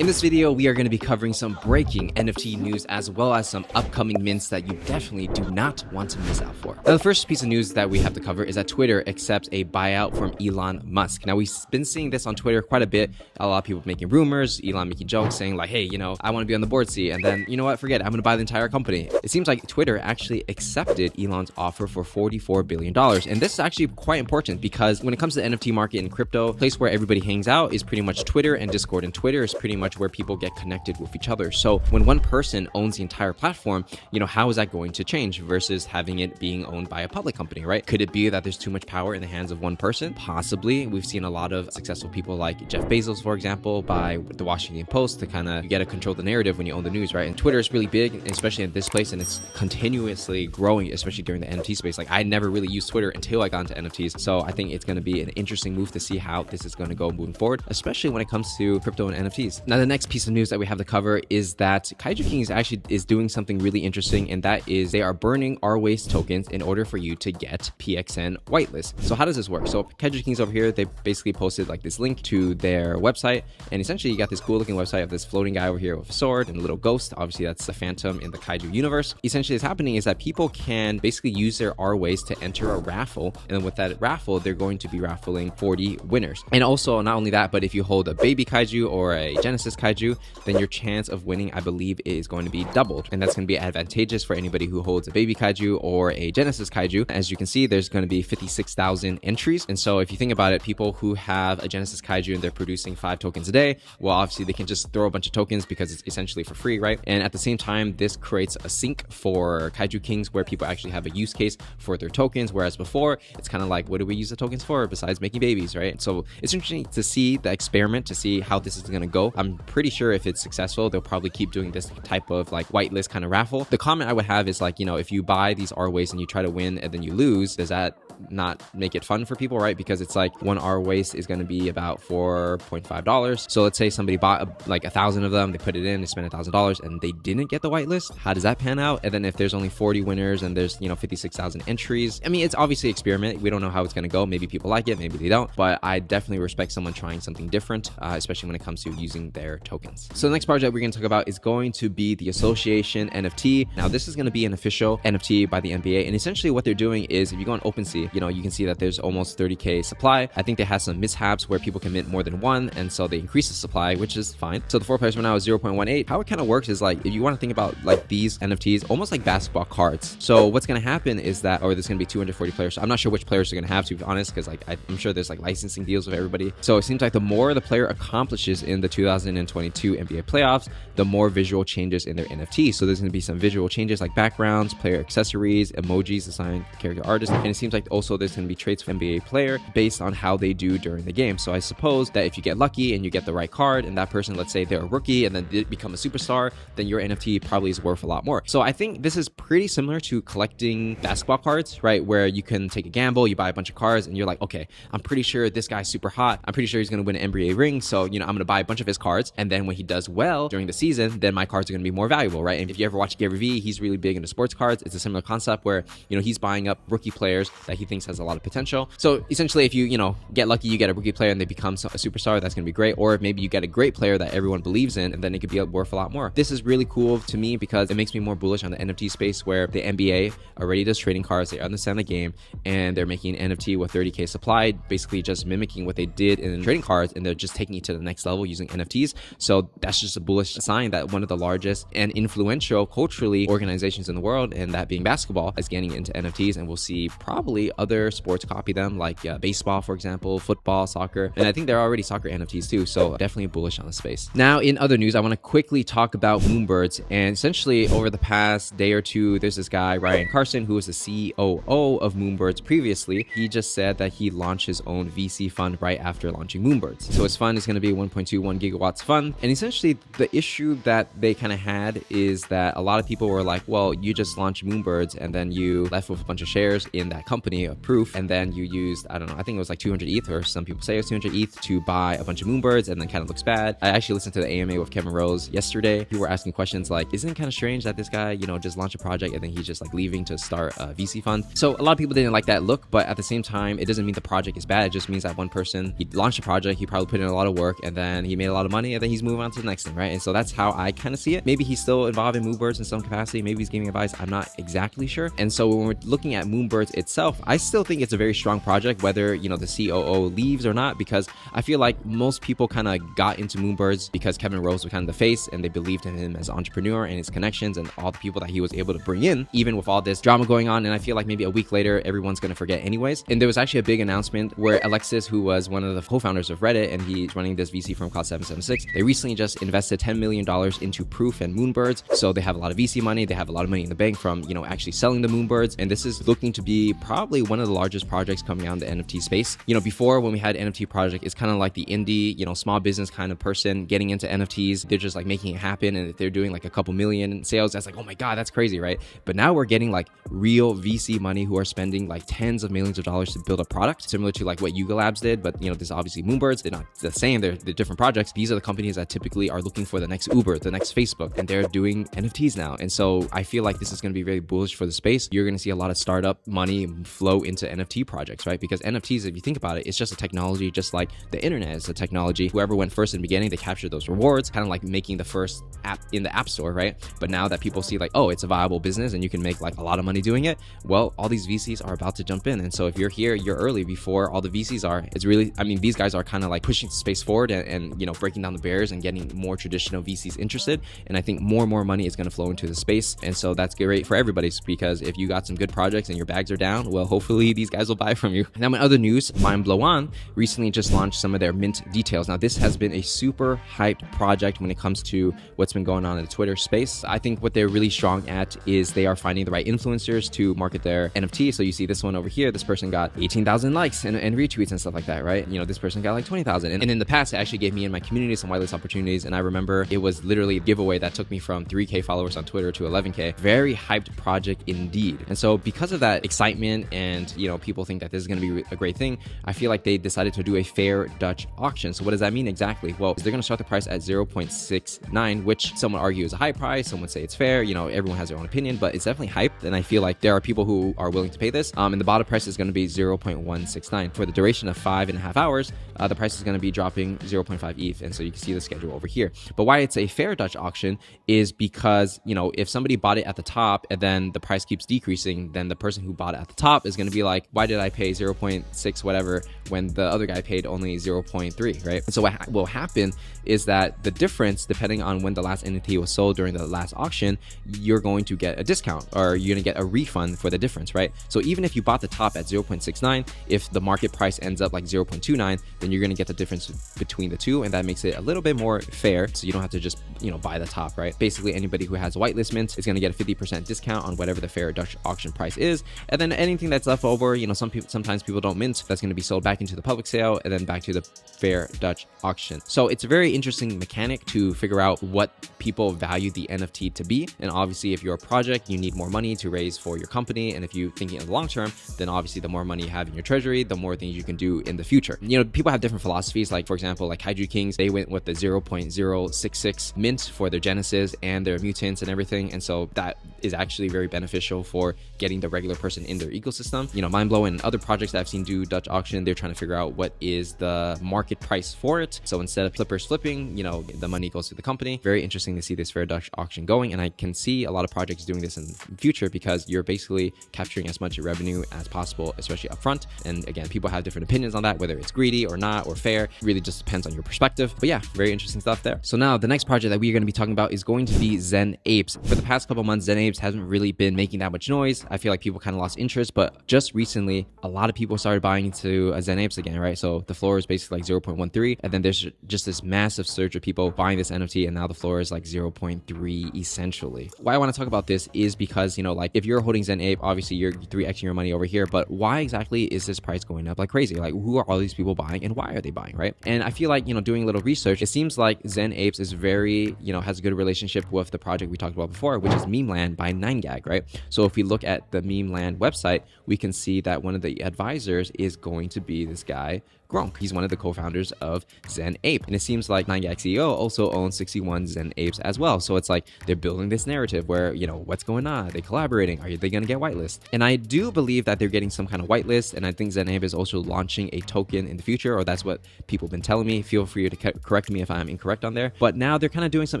In this video, we are going to be covering some breaking NFT news as well as some upcoming mints that you definitely do not want to miss out for. Now, the first piece of news that we have to cover is that Twitter accepts a buyout from Elon Musk. Now, we've been seeing this on Twitter quite a bit. A lot of people making rumors, Elon making jokes saying like, hey, I want to be on the board seat. And then, you know what, forget it, I'm going to buy the entire company. It seems like Twitter actually accepted Elon's offer for $44 billion. And this is actually quite important because when it comes to the NFT market and crypto, the place where everybody hangs out is pretty much Twitter and Discord. And Twitter is pretty much where people get connected with each other. So when one person owns the entire platform, how is that going to change versus having it being owned by a public company, right? Could it be that there's too much power in the hands of one person? Possibly. We've seen a lot of successful people like Jeff Bezos, for example, by the Washington Post to kind of get to control the narrative when you own the news, right? And Twitter is really big, especially in this place, and it's continuously growing, especially during the NFT space. Like I never really used Twitter until I got into NFTs. So I think it's going to be an interesting move to see how this is going to go moving forward, especially when it comes to crypto and NFTs. Now, the next piece of news that we have to cover is that Kaiju Kingz actually is doing something really interesting, and that is they are burning R-Waste tokens in order for you to get PXN whitelist. So how does this work? So Kaiju Kingz over here, they basically posted like this link to their website, and essentially you got this cool looking website of this floating guy over here with a sword and a little ghost. Obviously that's the phantom in the Kaiju universe. Essentially what's happening is that people can basically use their R-Waste to enter a raffle, and then with that raffle they're going to be raffling 40 winners. And also not only that, but if you hold a baby Kaiju or a Genesis Kaiju, then your chance of winning, I believe, is going to be doubled, and that's going to be advantageous for anybody who holds a baby Kaiju or a Genesis Kaiju. As you can see, there's going to be 56,000 entries, and so if you think about it, people who have a Genesis Kaiju and they're producing 5 tokens a day, well, obviously they can just throw a bunch of tokens because it's essentially for free, right? And at the same time, this creates a sink for Kaiju Kingz where people actually have a use case for their tokens, whereas before it's kind of like, what do we use the tokens for besides making babies, right? So it's interesting to see the experiment, to see how this is going to go. I'm pretty sure if it's successful, they'll probably keep doing this type of like whitelist kind of raffle. The comment I would have is like, if you buy these R-Waste and you try to win and then you lose, does that not make it fun for people, right? Because it's like one R-Waste is going to be about $4.5. So let's say somebody bought like 1,000 of them, they put it in, they spent $1,000 and they didn't get the whitelist. How does that pan out? And then if there's only 40 winners and there's 56,000 entries, I mean, it's obviously an experiment. We don't know how it's going to go. Maybe people like it, maybe they don't, but I definitely respect someone trying something different, especially when it comes to using their tokens. So the next project we're going to talk about is going to be the Association NFT. Now this is going to be an official NFT by the NBA, and essentially what they're doing is, if you go on OpenSea, you can see that there's almost 30k supply. I think they had some mishaps where people can mint more than one, and so they increase the supply, which is fine. So the floor price right now is 0.18. How it kind of works is like, if you want to think about like these NFTs almost like basketball cards. So what's going to happen is that, or there's going to be 240 players. So I'm not sure which players are going to have, to be honest, because like I'm sure there's like licensing deals with everybody. So it seems like the more the player accomplishes in the 2022 NBA playoffs, the more visual changes in their NFT. So there's going to be some visual changes like backgrounds, player accessories, emojis assigned character artists, and it seems like also there's going to be traits for NBA player based on how they do during the game. So I suppose that if you get lucky and you get the right card, and that person, let's say they're a rookie and then they become a superstar, then your NFT probably is worth a lot more. So I think this is pretty similar to collecting basketball cards, right? Where you can take a gamble, you buy a bunch of cards and you're like, okay, I'm pretty sure this guy's super hot. I'm pretty sure he's going to win an NBA ring. So, I'm going to buy a bunch of his cards. And then when he does well during the season, then my cards are going to be more valuable, right? And if you ever watch Gary Vee, he's really big into sports cards. It's a similar concept where, he's buying up rookie players that he thinks has a lot of potential. So essentially, if you, get lucky, you get a rookie player and they become a superstar, that's going to be great. Or if maybe you get a great player that everyone believes in, and then it could be worth a lot more. This is really cool to me because it makes me more bullish on the NFT space, where the NBA already does trading cards. They understand the game, and they're making an NFT with 30k supply, basically just mimicking what they did in trading cards, and they're just taking it to the next level using NFTs. So that's just a bullish sign that one of the largest and influential culturally organizations in the world, and that being basketball, is getting into NFTs, and we'll see probably other sports copy them, like baseball, for example, football, soccer, and I think there are already soccer NFTs too. So definitely bullish on the space. Now, in other news, I want to quickly talk about Moonbirds, and essentially over the past day or two, there's this guy, Ryan Carson, who was the COO of Moonbirds previously. He just said that he launched his own VC fund right after launching Moonbirds. So his fund is going to be 1.21 gigawatts fund, and essentially the issue that they kind of had is that a lot of people were like, well, you just launched Moonbirds and then you left with a bunch of shares in that company of proof, and then you used, I don't know, I think it was like 200 ETH, or some people say it was 200 ETH, to buy a bunch of Moonbirds, and then kind of looks bad. I actually listened to the AMA with Kevin Rose yesterday. People were asking questions like, isn't it kind of strange that this guy, just launched a project and then he's just like leaving to start a VC fund? So a lot of people didn't like that look, but at the same time, it doesn't mean the project is bad. It just means that one person, he launched a project, he probably put in a lot of work, and then he made a lot of money, money, and then he's moving on to the next thing, right? And so that's how I kind of see it. Maybe he's still involved in Moonbirds in some capacity. Maybe he's giving advice. I'm not exactly sure. And so when we're looking at Moonbirds itself, I still think it's a very strong project, whether, you know, the COO leaves or not, because I feel like most people kind of got into Moonbirds because Kevin Rose was kind of the face, and they believed in him as an entrepreneur and his connections and all the people that he was able to bring in, even with all this drama going on. And I feel like maybe a week later, everyone's going to forget anyways. And there was actually a big announcement where Alexis, who was one of the co-founders of Reddit, and he's running this VC firm called 776, they recently just invested $10 million into Proof and Moonbirds. So they have a lot of VC money. They have a lot of money in the bank from, you know, actually selling the Moonbirds. And this is looking to be probably one of the largest projects coming out in the NFT space. You know, before when we had NFT project, it's kind of like the indie, you know, small business kind of person getting into NFTs. They're just like making it happen. And if they're doing like a couple million in sales, that's like, oh my God, that's crazy, right? But now we're getting like real VC money who are spending like tens of millions of dollars to build a product, similar to like what Yuga Labs did. But, you know, this is obviously Moonbirds. They're not the same. They're different projects. These are the companies that typically are looking for the next Uber, the next Facebook, and they're doing NFTs now. And so I feel like this is going to be very bullish for the space. You're going to see a lot of startup money flow into NFT projects, right? Because NFTs, if you think about it, it's just a technology, just like the internet is a technology. Whoever went first in the beginning, they captured those rewards, kind of like making the first app in the app store, right? But now that people see like, oh, it's a viable business and you can make like a lot of money doing it, well, all these VCs are about to jump in. And so if you're here, you're early before all the VCs are. It's really, I mean, these guys are kind of like pushing the space forward and you know, breaking down the barriers and getting more traditional VCs interested. And I think more and more money is going to flow into the space. And so that's great for everybody, because if you got some good projects and your bags are down, well, hopefully these guys will buy from you. Now, in other news, Mindblowon recently just launched some of their mint details. Now, this has been a super hyped project when it comes to what's been going on in the Twitter space. I think what they're really strong at is they are finding the right influencers to market their NFT. So you see this one over here, this person got 18,000 likes and retweets and stuff like that, right? You know, this person got like 20,000. And in the past, it actually gave me and my community some whitelist opportunities. And I remember it was literally a giveaway that took me from 3K followers on Twitter to 11K. Very hyped project indeed. And so because of that excitement and, you know, people think that this is going to be a great thing, I feel like they decided to do a fair Dutch auction. So what does that mean exactly? Well, they're going to start the price at 0.69, which some would argue is a high price. Some would say it's fair. You know, everyone has their own opinion, but it's definitely hyped. And I feel like there are people who are willing to pay this. And the bottom price is going to be 0.169 for the duration of 5.5 hours. The price is going to be dropping 0.5 ETH. And so you can see the schedule over here. But why it's a fair Dutch auction is because, you know, if somebody bought it at the top and then the price keeps decreasing, then the person who bought it at the top is going to be like, why did I pay 0.6 whatever when the other guy paid only 0.3, right? And so what will happen is that the difference, depending on when the last NFT was sold during the last auction, you're going to get a discount, or you're going to get a refund for the difference, right? So even if you bought the top at 0.69, if the market price ends up like 0.29, then you're going to get the difference between the two, and that makes it a little bit more fair. So you don't have to just, you know, buy the top, right? Basically, anybody who has whitelist mints is going to get a 50% discount on whatever the fair Dutch auction price is, and then anything that's left over, you know, sometimes people don't mint, that's going to be sold back into the public sale and then back to the fair Dutch auction. So it's a very interesting mechanic to figure out what people value the NFT to be. And obviously, if you're a project, you need more money to raise for your company. And if you're thinking in the long term, then obviously the more money you have in your treasury, the more things you can do in the future. You know, people have different philosophies. Like, for example, like Kaiju Kingz, they went with the 0.066 mint for their Genesis and their mutants and everything. And so that is actually very beneficial for getting the regular person in their ecosystem. You know, Mindblowen and other projects that I've seen do Dutch auction, they're trying to figure out what is the market price for it. So instead of flippers flipping, you know, the money goes to the company. Very interesting to see this fair Dutch auction going. And I can see a lot of projects doing this in the future, because you're basically capturing as much revenue as possible, especially upfront. And again, people have different opinions on that, whether it's greedy or not, or fair. It really just depends on your perspective. But yeah, very interesting stuff there. So now the next project that we are going to be talking about is going to be ZenApes. For the past couple months, ZenApes hasn't really been making that much noise. I feel like people kind of lost interest, but just recently, a lot of people started buying into ZenApes again, right? So the floor is basically like 0.13, and then there's just this massive surge of people buying this NFT, and now the floor is like 0.3 essentially. Why I want to talk about this is because, you know, like if you're holding ZenApe, obviously you're 3xing your money over here, but why exactly is this price going up like crazy? Like, who are all these people buying and why are they buying, right? And I feel like, you know, doing a little research, it seems like ZenApes is very, you know, has a good relationship with the project we talked about before, which is Memeland by 9gag, right? So if we look at the Memeland website, we can see that one of the advisors is going to be this guy, Gronk. He's one of the co-founders of ZenApe. And it seems like 9gag CEO also owns 61 ZenApes as well. So it's like they're building this narrative where, you know, what's going on? Are they collaborating? Are they going to get whitelist? And I do believe that they're getting some kind of whitelist. And I think ZenApe is also launching a token in the future, or that's what people have been telling me. Feel free to correct me if I'm incorrect on there. But now they're kind of doing some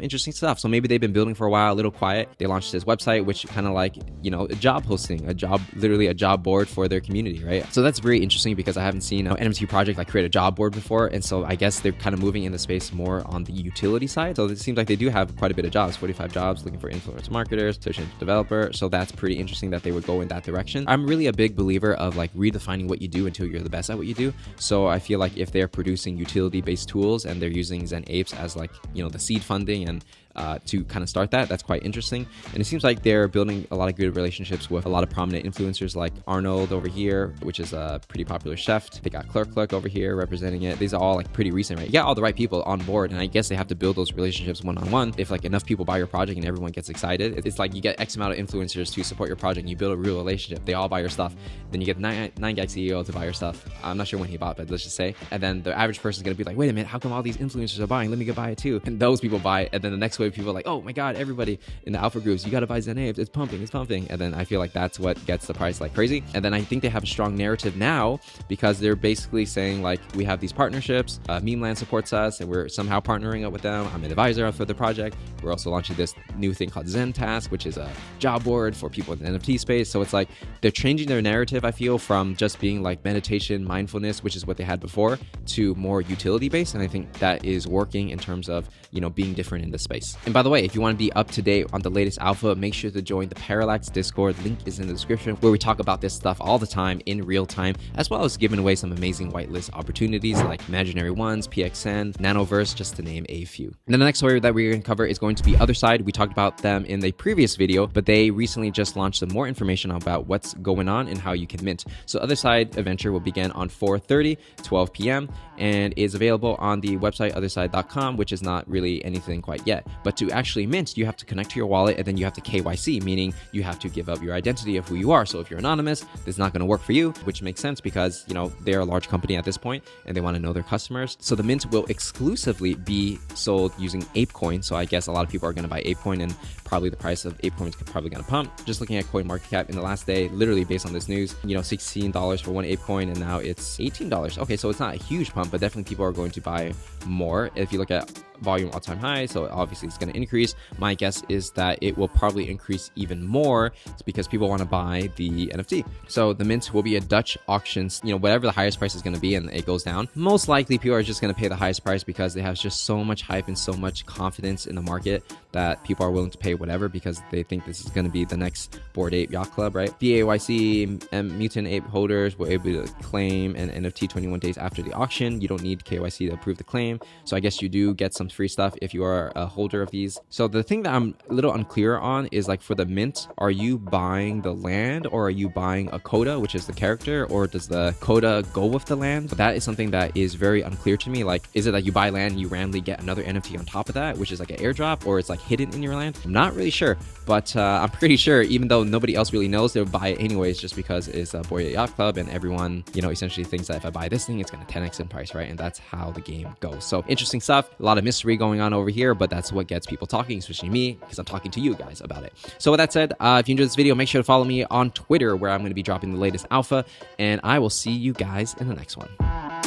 interesting stuff. So maybe they've been building for a while, a little quiet. They launched this website, which kind of like, you know, a job posting, literally a job board for their community, right? So that's very interesting because I haven't seen an NFT project like create a job board before. And so I guess they're kind of moving in the space more on the utility side. So it seems like they do have quite a bit of jobs, 45 jobs looking for influencer marketers, search engine developer. So that's pretty interesting that they would go in that direction. I'm really a big believer of like redefining what you do until you're the best at what you do. So I feel like if they're producing utility-based tools and they're using ZenApes as like, you know, the seed funding and to kind of start that's quite interesting. And it seems like they're building a lot of good relationships with a lot of prominent influencers like Arnold over here, which is a pretty popular chef. They got Cluck over here representing it. These are all like pretty recent, right? You got all the right people on board, and I guess they have to build those relationships one-on-one. If like enough people buy your project and everyone gets excited, it's like you get X amount of influencers to support your project and you build a real relationship. They all buy your stuff. Then you get 9gag CEO to buy your stuff. I'm not sure when he bought, but let's just say. And then the average person is going to be like, wait a minute, how come all these influencers are buying? Let me go buy it too. And those people buy it. And then the next wave of people are like, oh my God, everybody in the alpha groups, you got to buy ZenApes. It's pumping. And then I feel like that's what gets the price like crazy. And then I think they have a strong narrative now because they're basically saying like, we have these partnerships. Memeland supports us and we're somehow partnering up with them. I'm an advisor for the project. We're also launching this new thing called Zen Task, which is a job board for people in the NFT space. So it's like they're changing their narrative, I feel, from just being like meditation, mindfulness, which is what they had before, to more utility based. And I think that is working in terms of, you know, being different in the space. And by the way, if you want to be up to date on the latest alpha, make sure to join the Parallax Discord. Link is in the description, where we talk about this stuff all the time in real time, as well as giving away some amazing whitelist opportunities like Imaginary Ones, PXN, Nanoverse, just to name a few. And then the next story that we're going to cover is going to be Other Side. We talked about them in the previous video, but they recently just launched some more information about what's going on and how you can mint. So Other Side adventure will begin on 4:30, 12 p.m. and is available on the website otherside.com, which is not really anything quite yet. But to actually mint, you have to connect to your wallet and then you have to KYC, meaning you have to give up your identity of who you are. So if you're anonymous, this is not going to work for you, which makes sense because, you know, they're a large company at this point and they want to know their customers. So the mint will exclusively be sold using ApeCoin. So I guess a lot of people are going to buy ApeCoin and probably the price of ApeCoin is probably going to pump. Just looking at CoinMarketCap in the last day, literally based on this news, you know, $16 for one ApeCoin and now it's $18. Okay, so it's not a huge pump, but definitely people are going to buy more. If you look at volume all-time high, so obviously it's going to increase. My guess is that it will probably increase even more. It's because people want to buy the NFT. So the mint will be a Dutch auction, you know, whatever the highest price is going to be, and it goes down. Most likely people are just going to pay the highest price because they have just so much hype and so much confidence in the market that people are willing to pay whatever because they think this is going to be the next Bored Ape Yacht Club, right? BAYC and Mutant Ape holders will able to claim an NFT 21 days after the auction. You don't need KYC to approve the claim. So I guess you do get some free stuff if you are a holder of these. So the thing that I'm a little unclear on is like for the mint, are you buying the land or are you buying a coda, which is the character, or does the coda go with the land? But that is something that is very unclear to me. Like, is it that you buy land and you randomly get another NFT on top of that, which is like an airdrop, or it's like hidden in your land? I'm not really sure, but I'm pretty sure even though nobody else really knows, they'll buy it anyways just because it's a Bored Ape Yacht Club and everyone, you know, essentially thinks that if I buy this thing, it's going to 10x in price, right? And that's how the game goes. So interesting stuff, a lot of mystery going on over here, but that's what gets people talking, especially me, because I'm talking to you guys about it. So with that said, if you enjoyed this video, make sure to follow me on Twitter, where I'm going to be dropping the latest alpha, and I will see you guys in the next one.